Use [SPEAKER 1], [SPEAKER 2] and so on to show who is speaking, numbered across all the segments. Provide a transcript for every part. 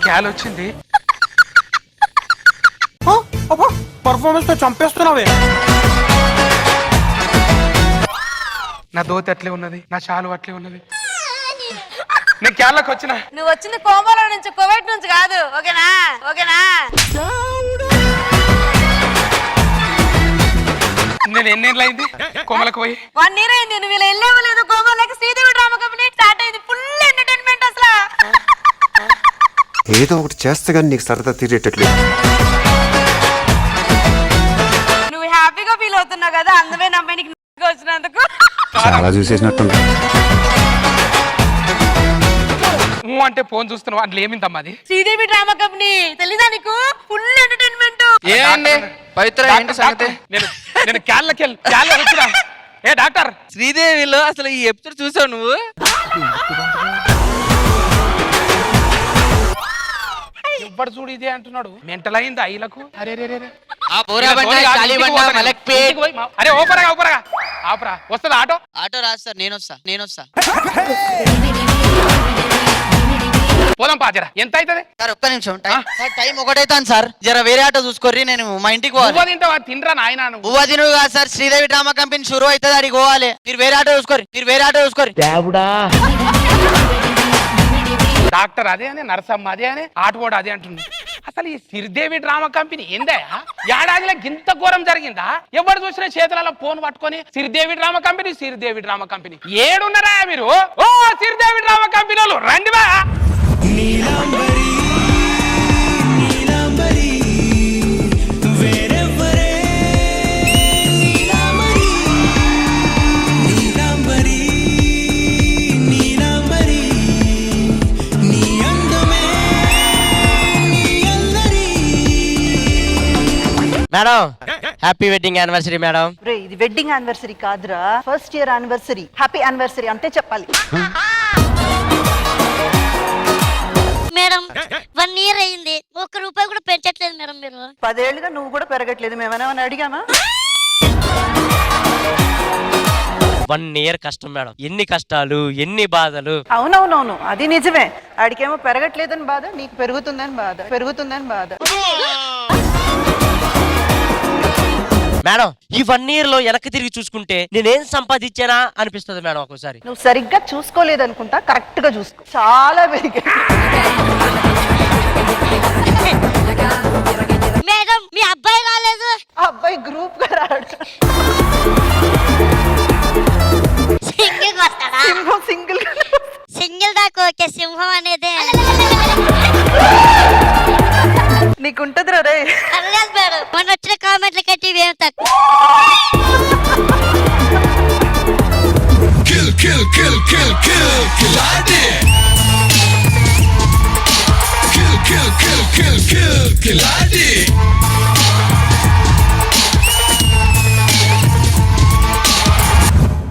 [SPEAKER 1] క్యాల్ వచ్చింది.
[SPEAKER 2] పర్ఫార్మెన్స్ తో చంపేస్తున్నావే.
[SPEAKER 1] నా దోతి అట్లే ఉన్నది, నా చాలు అట్లే ఉన్నది. నేను క్యాల్లోకి వచ్చిన.
[SPEAKER 3] నువ్వు వచ్చింది కోమలో నుంచి, కువైట్ నుంచి కాదు. ఓకేనా? ఓకేనా?
[SPEAKER 1] నేను ఎన్నేళ్ళు అయింది కోమలకు పోయి?
[SPEAKER 3] 1 year అయింది. నువ్వు ఇలా వెళ్ళేవో లేదు. కోమలకి శ్రీదేవి డ్రామా కంపెనీ స్టార్ట్ అయింది. ఫుల్ ఎంటర్టైన్మెంట్ అసలు.
[SPEAKER 4] ఏదో ఒకటి చేస్తే గానీ నీకు సరదా తీరేటట్లేదు.
[SPEAKER 3] నువ్వు హ్యాపీగా ఫీల్ అవుతున్నావు కదా, అందుకే నా అమ్మాయి నీకు వచ్చినందుకు.
[SPEAKER 4] చాలా చూసేసినట్టుంటా.
[SPEAKER 1] అంటే ఫోన్ చూస్తున్నావు, అందులో ఏమిందమ్మా అది?
[SPEAKER 3] శ్రీదేవి డ్రామా కంపెనీ తెలీదా నీకు? Full entertainment.
[SPEAKER 5] ఏండి పవిత్ర ఏంటి సంగతి?
[SPEAKER 1] నేను క్యాల్లోకి వచ్చిన. ఏ డాక్టర్,
[SPEAKER 5] శ్రీదేవిలో అసలు ఈ ఎపిసోడ్ చూసావు నువ్వు?
[SPEAKER 1] ఎవ్వడు చూడు ఇదే అంటున్నాడు. మెంటల్ అయింది ఐలకు. అరే అరే ఓపరగా ఆపరా. వస్తుందా ఆటో?
[SPEAKER 5] ఆటో రాదు సార్, నేను వస్తా.
[SPEAKER 1] పోదాం పాజరా. ఎంత అవుతుంది
[SPEAKER 5] సార్? ఒక్క నిమిషం. టైం ఒకటైతాను సార్. జర వేరే ఆటో చూసుకోర్రి, నేను మా ఇంటికి పోవాలి.
[SPEAKER 1] తింటావా? తినరా నాయన.
[SPEAKER 5] ఉవ్వ తిను కాదు సార్, శ్రీదేవి డ్రామా కంపెనీ షురు అవుతుంది, అడిగి పోవాలి. మీరు వేరే ఆటో చూసుకోరి.
[SPEAKER 1] డాక్టర్ అదే అని, నర్సమ్మ అదే అని, ఆటోడు అదే అంటుంది. అసలు ఈ శ్రీదేవి డ్రామా కంపెనీ ఏందా? ఏడాదిలో గింత ఘోరం జరిగిందా? ఎవరు చూసినా చేతులలో ఫోన్ పట్టుకొని శ్రీదేవి డ్రామా కంపెనీ ఏడున్నారా మీరు? ఓ శ్రీదేవి డ్రామా కంపెనీ వాళ్ళు రండివా.
[SPEAKER 5] Madam, happy wedding anniversary madam.
[SPEAKER 6] ఇది వెడ్డింగ్ యానివర్సరీ కాదురా, first year anniversary. Happy anniversary అంతే చెప్పాలి.
[SPEAKER 7] మేడం 1 year అయింది, 1 రూపాయి కూడా పెంచట్లేదు మేడం మీరు.
[SPEAKER 6] 10 ఏళ్ళుగా నువ్వు కూడా పెరగట్లేదు. మేమేమైనా అడిగామా?
[SPEAKER 8] 1 year కష్టం మేడం. ఎన్ని కష్టాలు, ఎన్ని బాధలు.
[SPEAKER 6] అవునవునవును, అది నిజమే. ఆడికేమో పెరగట్లేదని బాధ, నీకు పెరుగుతుందని బాధ.
[SPEAKER 8] మేడం ఈ 1 year లో వెనక్కి తిరిగి చూసుకుంటే నేనేం సంపాదించానా అనిపిస్తుంది మేడం ఒక్కోసారి.
[SPEAKER 6] నువ్వు సరిగ్గా చూసుకోలేదనుకుంటా, కరెక్ట్ గా చూసుకో. చాలా పెరిగా.
[SPEAKER 7] మేడం మీ అబ్బాయి రాలేదు.
[SPEAKER 6] అబ్బాయి గ్రూప్ గా రాడు.
[SPEAKER 7] సింగిల్ వస్తాడా? సింగిల్ దాకా ఓకే. సింహం అనేది
[SPEAKER 6] నీకుంటదిరా రే.
[SPEAKER 7] పర్లేదు మేడం, మొన్న వచ్చిన కామెంట్లు కట్టి ఏం తక్కువ.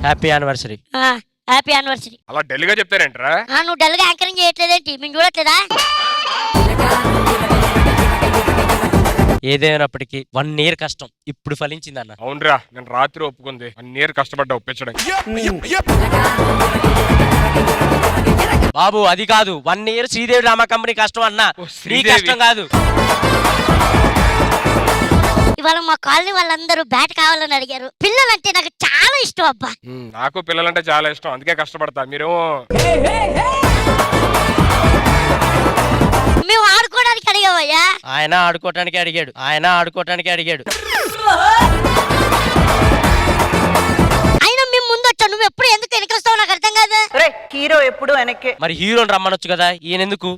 [SPEAKER 8] Happy anniversary.
[SPEAKER 7] Happy anniversary.
[SPEAKER 1] అలా డెల్గా చెప్తారేంట్రా?
[SPEAKER 7] నువ్వు డల్ గా యాంకరింగ్ చేయట్లేదేంటి? మేము చూడట్లేదా?
[SPEAKER 8] ఏదైనప్పటికీ 1 year కష్టం ఇప్పుడు ఫలించింది అన్న.
[SPEAKER 1] అవునరా, నేను రాత్రి ఒప్పుకుంది 1 year కష్టపడ్డా ఒప్పించడానికి.
[SPEAKER 8] బాబు అది కాదు, 1 year శ్రీదేవి డ్రామా కంపెనీ కష్టం అన్న, నీ కష్టం కాదు.
[SPEAKER 7] ఇవాళ మా కాలనీ వాళ్ళందరూ బ్యాట్ కావాలని అడిగారు. పిల్లలంటే నాకు చాలా ఇష్టం అబ్బా.
[SPEAKER 1] నాకు పిల్లలంటే చాలా ఇష్టం, అందుకే కష్టపడతా. మీరు
[SPEAKER 7] మేము ఆడుకోవడానికి అడిగావయ్యా.
[SPEAKER 8] ఆయన ఆడుకోవటానికి అడిగాడు.
[SPEAKER 7] అయినా మేము ముందు వచ్చా, నువ్వు ఎప్పుడు ఎందుకు వెనకొస్తావు నాకు అర్థం కాదు.
[SPEAKER 6] హీరో ఎప్పుడు వెనక్కే.
[SPEAKER 8] మరి హీరోని రమ్మనొచ్చు కదా. ఈయనెందుకు?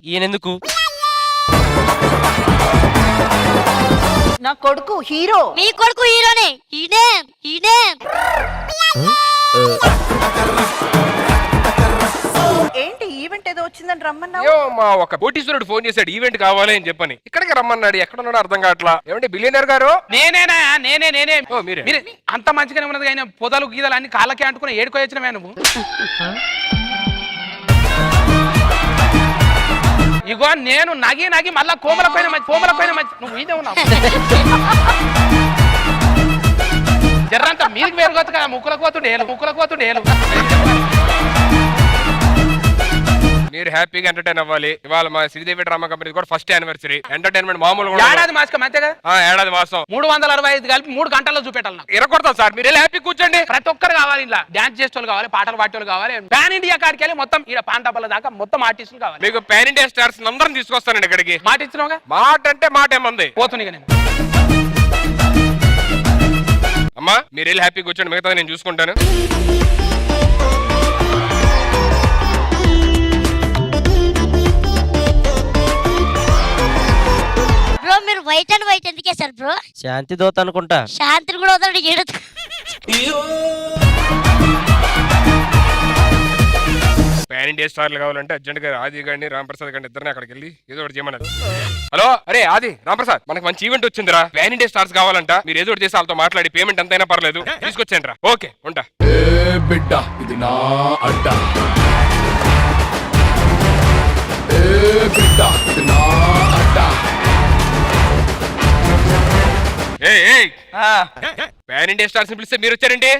[SPEAKER 6] నా కొడుకు హీరో.
[SPEAKER 7] మీ కొడుకు హీరోనే. ఈయనే
[SPEAKER 6] ఏంటి ఈవెంట్ ఏదో వచ్చిందని రమ్మన్నావు?
[SPEAKER 1] మా ఒక కోటీశ్వరుడు ఫోన్ చేశాడు ఈవెంట్ కావాలి అని చెప్పని. ఇక్కడికి రమ్మన్నాడు. ఎక్కడ ఉన్నాడో అర్థం కావట్లా. ఏమంటే బిలియనర్ గారు? నేనే. ఓ మీరే. అంత మంచిగానే ఉన్నది కానీ పొదలు గీదలు అన్ని కాళ్ళకే అంటుకుని ఏడుకోవచ్చిన నువ్వు. ఇగో నేను నగి మళ్ళా కోమల పైన నువ్వు ఇదే ఉన్నావు. జర్రంతా మీదికి వేరుకోవచ్చు కదా. ముక్కులకు పోతుండే
[SPEAKER 9] మీరు హ్యాపీగా ఎంటర్టైన్ అవ్వాలి. ఇవాళ మా శ్రీదేవి డ్రామా కంపెనీ కూడా ఫస్ట్ యానివర్సరీ. ఎంటర్టైన్మెంట్ మామూలుగా
[SPEAKER 1] ఏడాది మాసం అంతే కదా,
[SPEAKER 9] ఏడాది మాసం
[SPEAKER 1] 365 కలిపి 3 గంటల్లో చూపెట్టాలి నాకు.
[SPEAKER 9] ఇరగొడతాం సార్, మీరు హ్యాపీ కూర్చోండి.
[SPEAKER 1] ప్రతి ఒక్కరు కావాలి, ఇలా డాన్స్ చేసేవాళ్ళు కావాలి, పాటలు పాడేవాళ్ళు కావాలి, పాన్ ఇండియా కాడికి వెళ్ళి మొత్తం ఇక్కడ పాంటాపల్ల దాకా మొత్తం ఆర్టిస్టులు కావాలి.
[SPEAKER 9] మీకు పాన్ ఇండియా స్టార్స్ అందరం తీసుకొస్తానండి ఇక్కడికి.
[SPEAKER 1] మాట ఇచ్చినావుగా,
[SPEAKER 9] మాట అంటే మాట ఏమంది
[SPEAKER 1] పోతున్నా నేను.
[SPEAKER 9] అమ్మా మీరు వెళ్ళి హ్యాపీ కూర్చోండి, మిగతా నేను చూసుకుంటాను.
[SPEAKER 7] బ్రో మీరు వైట్ అండ్ వైట్ ఎందుకే సార్ బ్రో?
[SPEAKER 8] శాంతి దోత అనుకుంటా.
[SPEAKER 7] శాంతిని కూడా వదలడు ఏడు.
[SPEAKER 9] పాన్ ఇండియా స్టార్లు కావాలంటే అర్జెంట్ గా ఆది గారిని రాంప్రసాద్ గారిని ఇద్దరిని అక్కడికి వెళ్ళి ఏదో ఒకటి చేయమన్నారు. హలో అరే ఆది రాంప్రసాద్, మనకి మంచి ఈవెంట్ వచ్చిందిరా. పాన్ ఇండియా స్టార్స్ కావాలంట, మీరు ఏదో ఒకటి చేసి వాళ్ళతో మాట్లాడి పేమెంట్ ఎంతైనా పర్లేదు తీసుకొచ్చాను రా. ఓకే ఉంటా.
[SPEAKER 10] బిడ్డ ఇది నా అడ్డ, బిడ్డ ఇది నా అడ్డ.
[SPEAKER 9] పాన్ ఇండియా స్టార్స్ పిలిస్తే మీరు వచ్చారండి.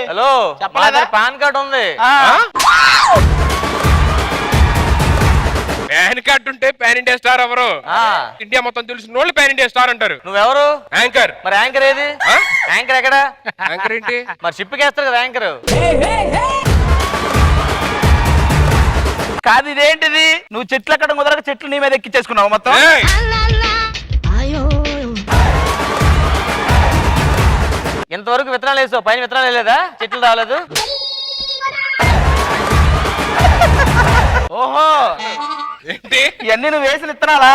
[SPEAKER 8] హలో చెప్పలేదా? పాన్ కార్డ్ ఉంది.
[SPEAKER 9] పాన్ కార్డు ఉంటే పాన్ ఇండియా స్టార్ ఎవరు? ఇండియా మొత్తం తెలిసిన వాళ్ళు పాన్ ఇండియా స్టార్ అంటారు.
[SPEAKER 8] నువ్వెవరు?
[SPEAKER 9] యాంకర్.
[SPEAKER 8] మరి యాంకర్ ఏది? యాంకర్ ఎక్కడ?
[SPEAKER 9] యాంకర్ ఏంటి?
[SPEAKER 8] మరి షిప్ కేస్తారు కదా యాంకర్.
[SPEAKER 2] కాదు ఇదేంటిది, నువ్వు చెట్లు ఎక్కడ కుదరక చెట్లు నీ మీద ఎక్కించేసుకున్నావు మొత్తం.
[SPEAKER 8] ఇంతవరకు విత్తనాలు వేసావు, పైన విత్తనాలు వేయలేదా? చెట్లు రాలేదు.
[SPEAKER 2] ఓహో
[SPEAKER 9] ఏంటి
[SPEAKER 2] ఇవన్నీ నువ్వు వేసిన ఇత్తనాలా?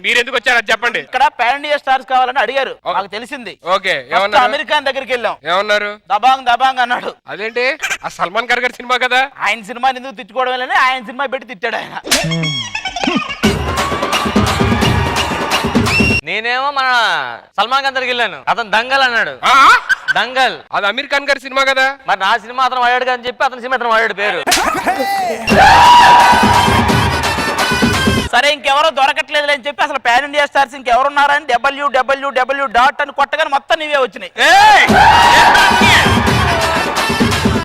[SPEAKER 9] మీరెందుకు వచ్చారు అది చెప్పండి.
[SPEAKER 2] ఇక్కడ పాన్ ఇండియా స్టార్స్ కావాలని అడిగారు, మాకు తెలిసింది.
[SPEAKER 9] ఓకే
[SPEAKER 2] ఫస్ట్
[SPEAKER 9] ఏమన్నారు?
[SPEAKER 2] అమెరికాన్ దగ్గరికి వెళ్ళాం,
[SPEAKER 9] ఏమన్నారు?
[SPEAKER 2] దబాంగ్ దబాంగ్ అన్నాడు.
[SPEAKER 9] అదేంటి ఆ సల్మాన్ ఖాన్ గారి సినిమా కదా.
[SPEAKER 2] ఆయన సినిమాని ఎందుకు తిట్టుకోవడం వల్లనే ఆయన సినిమా పెట్టి తిట్టాడు ఆయన.
[SPEAKER 8] నేనేమో మన సల్మాన్ ఖాన్ దగ్గరికి వెళ్ళాను, అతను దంగల్ అన్నాడు. దంగల్
[SPEAKER 9] అది అమీర్ ఖాన్ గారి సినిమా కదా.
[SPEAKER 8] మరి నా సినిమా అతను వాడాడు అని చెప్పి అతని సినిమా అతను వాడాడు పేరు.
[SPEAKER 2] సరే ఇంకెవరో దొరకట్లేదు అని చెప్పి అసలు పాన్ ఇండియా స్టార్స్ ఇంకెవరున్నారని www. అని కొట్టగానే మొత్తం నీవే వచ్చినాయి.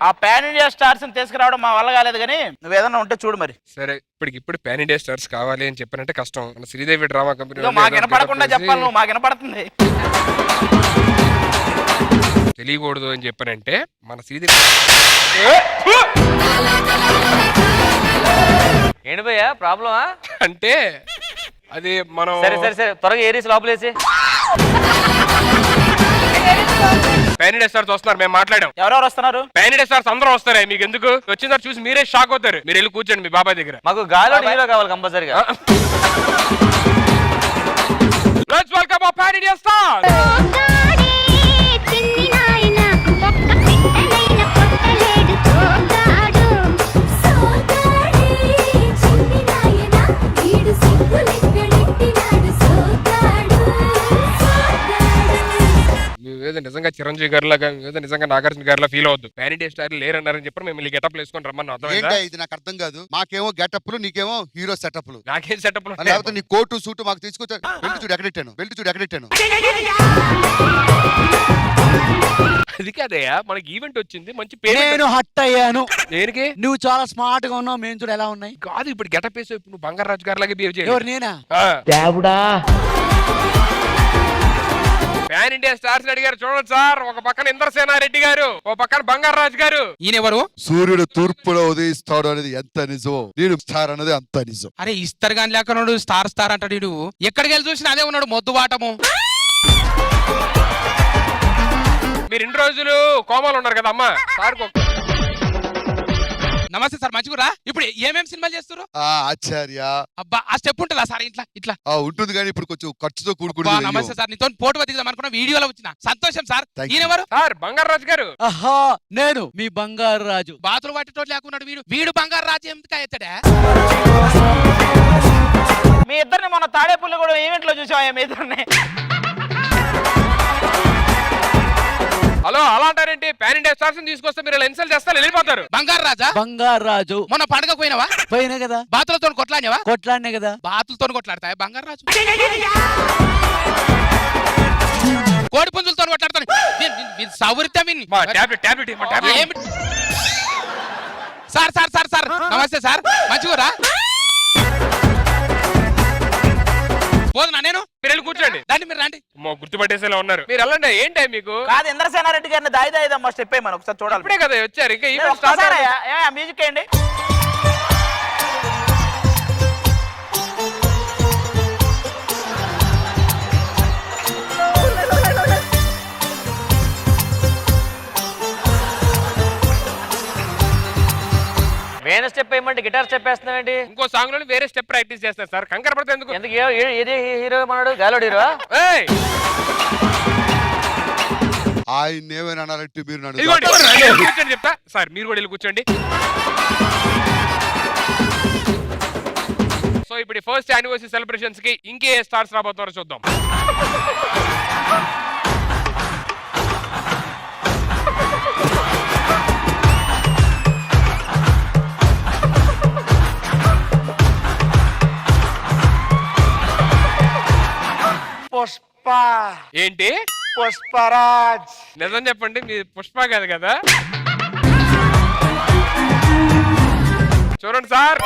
[SPEAKER 2] ఆ పాన్ ఇండియా స్టార్స్ తీసుకురావడం మా వల్ల కాలేదు, కానీ నువ్వు ఏదన్నా ఉంటే చూడు మరి.
[SPEAKER 9] సరే ఇప్పుడు పాన్ ఇండియా స్టార్స్ కావాలి అని చెప్పారంటే కష్టం. మన శ్రీదేవి డ్రామా కంపెనీ
[SPEAKER 2] ఇదిగో మాకు వినపడకుండా చెప్పాలి, నువ్వు మాకు వినపడుతుంది.
[SPEAKER 9] తెలియకూడదు అని చెప్పానంటే మన శ్రీదేవి
[SPEAKER 8] ఏంటి భయ్యా ప్రాబ్లమా?
[SPEAKER 9] అంటే అది మనం
[SPEAKER 8] సరే సరే సరే త్వరగా ఏరీస్ లోపలేసి.
[SPEAKER 9] పాన్ ఇండియా స్టార్స్ వస్తున్నారు, మేము మాట్లాడాం.
[SPEAKER 2] ఎవరెవరు వస్తున్నారు?
[SPEAKER 9] పాన్ ఇండియా స్టార్స్ అందరూ వస్తారే, మీకు ఎందుకు? వచ్చిన తర్వాత చూసి మీరే షాక్ అవుతారు. మీరు వెళ్ళి కూర్చోండి మీ బాబాయ్ దగ్గర.
[SPEAKER 8] మాకు గాలో హీరో కావాలి కంపల్సరీగా.
[SPEAKER 9] Let's welcome our pan India star. ఏదో నిజంగా చిరంజీవి గారిలాగా ఏదో నిజంగా నాగార్జున గారిలా ఫీల్ అవుద్దు. పాన్ ఇండియా స్టార్ లేరన్నారని చెప్పి మేము గెటప్ వేసుకొని రమ్మని అర్థమైందా?
[SPEAKER 10] ఇది నాకు అర్థం కాదు. మాకేమో గెటప్లు, నీకేమో హీరో సెటప్లు.
[SPEAKER 9] నాకేం సెటప్
[SPEAKER 10] లేకపోతే నీ కోటు సూటు మాకు తీసుకొచ్చా. బెల్ట్ చూడు ఎక్కడెట్టాను, బెల్ట్ చూడు ఎక్కడెట్టాను.
[SPEAKER 9] అది కాదయ్యా, మనకి ఈవెంట్ వచ్చింది, మంచి పేరు.
[SPEAKER 11] నేను హట్ అయ్యాను.
[SPEAKER 9] దేనికి?
[SPEAKER 11] నువ్వు చాలా స్మార్ట్ గా ఉన్నావు, మేము చూడు ఎలా ఉన్నాయి.
[SPEAKER 9] కాదు ఇప్పుడు గెటప్ వేసావు, ఇప్పుడు నువ్వు బంగారాజు గారి లాగా బిహేవ్ చేయాలి.
[SPEAKER 11] ఎవరు నేనా?
[SPEAKER 8] దేవుడా
[SPEAKER 9] పాన్ ఇండియా స్టార్స్ అడిగారు చూడండి సార్. ఒక పక్కన ఇంద్రసేనారెడ్డి గారు, ఒక పక్కన బంగారాజు గారు. ఈయన ఎవరు?
[SPEAKER 10] సూర్యుడు తూర్పులో ఉదయిస్తాడు అనేది ఎంత నిజమో, నేను స్టార్ అనేది అంత నిజం.
[SPEAKER 1] అరే ఇస్తారు గాని లేక స్టార్ అంటాడు వీడు. ఎక్కడికి వెళ్ళి చూసినా అదే ఉన్నాడు, మొద్దు వాటము.
[SPEAKER 9] మీరు ఇన్ని రోజులు కోమాలు ఉన్నారు కదా అమ్మా. సార్
[SPEAKER 1] నమస్తే సార్, మంచిగురా. ఇప్పుడు ఏమేం సినిమాలు చేస్తారు?
[SPEAKER 10] ఆచార్య.
[SPEAKER 1] అబ్బా ఆ స్టెప్ ఉంటుందా సార్ ఇట్లా ఇట్లా?
[SPEAKER 10] ఉంటుంది కానీ ఇప్పుడు కొంచెం ఖర్చుతో
[SPEAKER 1] అబ్బా,
[SPEAKER 10] కూడుకుని.
[SPEAKER 1] నమస్తే సార్, నీతో ఫోటో దిగుదాం అనుకున్న వీడియోలో వచ్చిన సంతోషం సార్.
[SPEAKER 10] Thank you.
[SPEAKER 1] ఈయనెవరు?
[SPEAKER 9] సార్ బంగారాజు గారు.
[SPEAKER 11] ఆహా నేను మీ బంగారు రాజు.
[SPEAKER 1] బాతులు పట్టేటోడు లేకున్నాడు వీడు. వీడు బంగారు రాజ్యం ఎందుకు ఎత్తాడా?
[SPEAKER 2] మీ ఇద్దరిని మొన్న తాడేపల్లి కూడా ఈవెంట్ లో చూసావా మీ ఇద్దరిని?
[SPEAKER 9] హలో అలా అంటారేంటి? పాన్ ఇండియా స్టార్స్ తీసుకొస్తే మీరు ఇన్సల్ట్ చేస్తారు, వెళ్ళిపోతారు.
[SPEAKER 1] బంగారు రాజా?
[SPEAKER 11] బంగారు రాజు.
[SPEAKER 1] మొన్న పండుగ పోయినావా?
[SPEAKER 11] పోయినా కదా.
[SPEAKER 1] బాతులతో కొట్లాడినావా?
[SPEAKER 11] కొట్లాడినే కదా.
[SPEAKER 1] బాతులతో కొట్లాడతాయి బంగారు రాజు. కోడి పుంజులతో కొట్లాడతాను. సౌరితం సార్ సార్ సార్ సార్ నమస్తే సార్ మంచిగురా పోదునా నేను
[SPEAKER 9] మీరు వెళ్ళి కూర్చోండి.
[SPEAKER 1] దాన్ని మీరు రండి
[SPEAKER 9] గుర్తుపట్టేసేలా ఉన్నారు. మీరు వెళ్ళండి. ఏంటి మీకు?
[SPEAKER 2] కాదు ఇంద్రసేనారెడ్డి గారిని దాయిదాయిదమ్మా స్టెప్ మనం ఒకసారి చూడాలి.
[SPEAKER 9] ఇప్పుడే కదా వచ్చారు, ఇంకా ఈవెంట్
[SPEAKER 2] ఒక్కసారి మ్యూజిక్ వేయండి.
[SPEAKER 8] వేరే స్టెప్ వేయమంటే గిటార్ స్టెప్ వేస్తున్నావేంటి?
[SPEAKER 9] ఇంకో సాంగ్ లో వేరే స్టెప్ ప్రాక్టీస్ చేస్తారు సార్. కంగారు పడితే ఎందుకు?
[SPEAKER 8] ఎందుకు ఏది హీరో మనడు గాలోడు హీరో?
[SPEAKER 9] ఏయ్!
[SPEAKER 10] ఆయన ఏమైనా అనాలంటే మీరు నన్ను
[SPEAKER 9] ఇదిగోండి, కూర్చోండి చెప్తా. సార్ మీరు కూడా వెళ్ళి కూర్చోండి. సో ఇప్పుడు ఫస్ట్ యానివర్సరీ సెలబ్రేషన్స్ కి ఇంకే స్టార్స్ రాబోతున్నారో చూద్దాం.
[SPEAKER 2] పుష్ప
[SPEAKER 9] ఏంటి?
[SPEAKER 2] పుష్పరాజ్.
[SPEAKER 9] నిజం చెప్పండి, మీ పుష్ప కాదు కదా? చూడండి sir,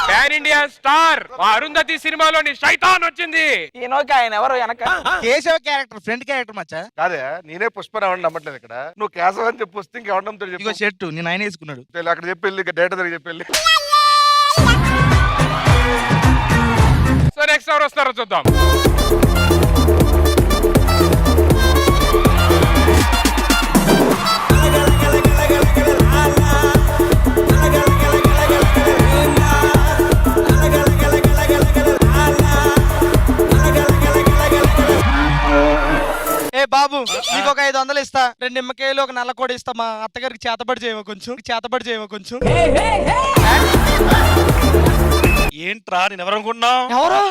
[SPEAKER 9] pan India star Arundhati సినిమాలోని శైతాన్ వచ్చింది.
[SPEAKER 2] ఈయనోకి ఆయన ఎవరు వెనక?
[SPEAKER 11] కేశవ క్యారెక్టర్, ఫ్రెండ్ క్యారెక్టర్ మచ్చా.
[SPEAKER 10] కాదే నేనే పుష్పరావు నమ్మట్లేదు ఇక్కడ. నువ్వు కేశవ అని చెప్పి వస్తే ఇంకెవడం
[SPEAKER 11] ఇగో షర్టు నేను ఆయన వేసుకున్నాడు.
[SPEAKER 10] అక్కడ చెప్పి డేటా దగ్గర చెప్పి.
[SPEAKER 9] సో నెక్స్ట్ ఎవరు వస్తారో చూద్దాం.
[SPEAKER 5] ఏ బాబు నీకు ఒక 500 ఇస్తా, 2 నిమ్మకాయలు ఒక నల్ల కోడి ఇస్తా. మా అత్తగారికి చేతబడి చేయవా కొంచెం.
[SPEAKER 11] ఏంట్రా నేను ఎవరు అనుకుంటున్నావు?
[SPEAKER 5] ఎవరు?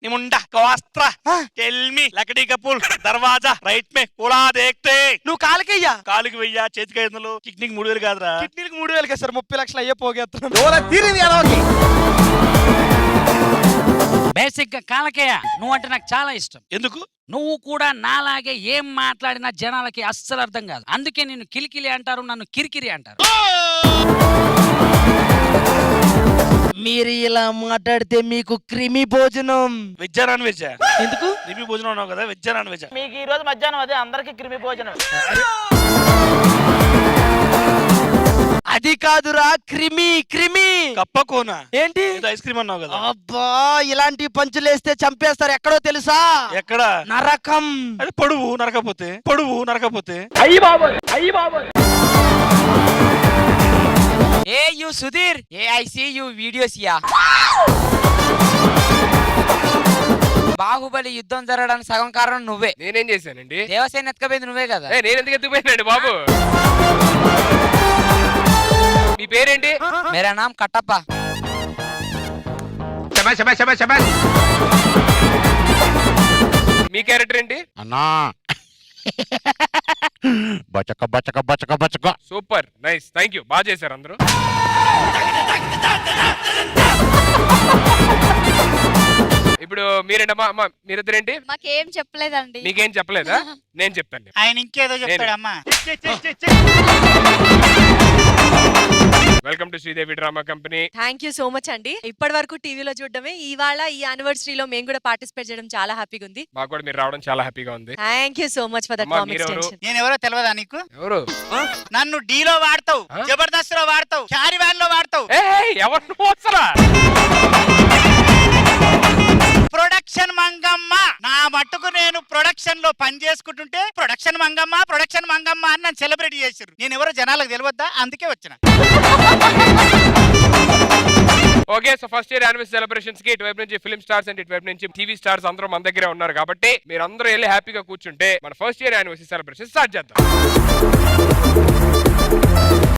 [SPEAKER 11] निमुंडा कवास्त्रा टेलमी लकड़ी का पुल दरवाजा రైట్ మే కూడా దేఖతే.
[SPEAKER 5] నువ్వు కాలికయ్యా?
[SPEAKER 11] కాలికి వెయ్యా, చేతికి 500, కిడ్నీకి 3000 కాదురా.
[SPEAKER 5] కిడ్నీకి 3000 కదా సార్, 30 లక్షలు అయ్యే పోగేస్తున్నాం.
[SPEAKER 12] బేసిక్ గా కాలకేయ నువ్వంటే నాకు చాలా ఇష్టం.
[SPEAKER 11] ఎందుకు?
[SPEAKER 12] నువ్వు కూడా నాలాగే ఏం మాట్లాడినా జనాలకి అస్సలు అర్థం కాదు. అందుకే నిన్ను కిలికిలి అంటారు, నన్ను కిరికిరి అంటారు.
[SPEAKER 5] మీరు ఇలా మాట్లాడితే మీకు క్రిమి భోజనం.
[SPEAKER 11] వెజ్జా నాన్ వెజ్జా?
[SPEAKER 5] ఎందుకు?
[SPEAKER 11] క్రిమి భోజనం అన్నావు కదా, వెజ్జా నాన్ వెజ్జా?
[SPEAKER 2] మీకు ఈ రోజు మధ్యాహ్నం అదే అందరికి క్రిమి భోజనం.
[SPEAKER 5] అది కాదురా, క్రిమి
[SPEAKER 11] కప్పకోనా
[SPEAKER 5] ఏంటి?
[SPEAKER 11] ఐస్ క్రీమ్ అన్నావు కదా.
[SPEAKER 5] అబ్బా ఇలాంటి పంచులేస్తే చంపేస్తారు. ఎక్కడో తెలుసా?
[SPEAKER 11] ఎక్కడ?
[SPEAKER 5] నరకం.
[SPEAKER 11] అది పొడువు నరకపోతే
[SPEAKER 2] అయ్యి బాబోయ్.
[SPEAKER 12] Hey you Sudheer, hey I see you videos yeah. Baahubali యుద్ధం జరగడానికి సగం కారణం నువ్వే.
[SPEAKER 9] నేనేం చేశానండి?
[SPEAKER 12] దేవసేన ఎత్తుకపోయింది నువ్వే కదా.
[SPEAKER 9] నేను ఎందుకు ఎత్తుకుపోయినాడు బాబు? మీ పేరేంటి?
[SPEAKER 12] మేరా నామ్ కట్టప్ప.
[SPEAKER 9] మీ క్యారెక్టర్ ఏంటి?
[SPEAKER 11] అన్నా బచక
[SPEAKER 9] సూపర్ నైస్, థ్యాంక్ యూ. బాగా చేశారు అందరూ. ఇప్పుడు మీరేంటమ్మా, మీరిద్దరేంటి?
[SPEAKER 3] మాకేం చెప్పలేదండి.
[SPEAKER 9] మీకేం చెప్పలేదా? నేను చెప్తాను.
[SPEAKER 11] ఆయన ఇంకేదో చెప్తాడమ్మా.
[SPEAKER 9] Welcome to Sridevi drama company.
[SPEAKER 3] Thank you so much అండి. ఇప్పటి వరకు టీవీలో చూడడమే, ఇవాళ ఈ యానివర్సరీలో మేము కూడా పార్టిసిపేట్ చేయడం చాలా హ్యాపీగా ఉంది.
[SPEAKER 9] మాకు కూడా మీరు రావడం చాలా హ్యాపీగా ఉంది.
[SPEAKER 3] Thank you so much for that
[SPEAKER 9] అమ్మా,
[SPEAKER 3] వార్మ్
[SPEAKER 9] మీరెవరు?
[SPEAKER 3] ఎక్స్టెన్షన్.
[SPEAKER 11] నేను ఎవరో తెలియదా నీకు?
[SPEAKER 9] ఎవరు?
[SPEAKER 11] నన్ను డీలో వాడతావు, జబర్దస్త్ లో వాడతావు, క్యారీవాన్ లో వాడతావు.
[SPEAKER 9] ఎవరు నువ్వు వస్తారా?
[SPEAKER 11] ప్రొడక్షన్ మంగమ్మ. నా మట్టుకు నేను ప్రొడక్షన్ లో పని చేసుకుంటుంటే ప్రొడక్షన్ మంగమ్మ అని నన్ను సెలబ్రేట్ చేశారు. నేను ఎవరో జనాలకు తెలియద్దా, అందుకే వచ్చిన.
[SPEAKER 9] Okay, so first year anniversary celebrations కి ఇటువైపు నుంచి ఫిల్మ్ స్టార్స్ అండ్ ఇటువైపు నుంచి టీవీ స్టార్స్ అందరూ మన దగ్గరే ఉన్నారు కాబట్టి మీరు అందరూ వెళ్ళి హ్యాపీగా కూర్చుంటే మన first year anniversary celebration start చేద్దాం.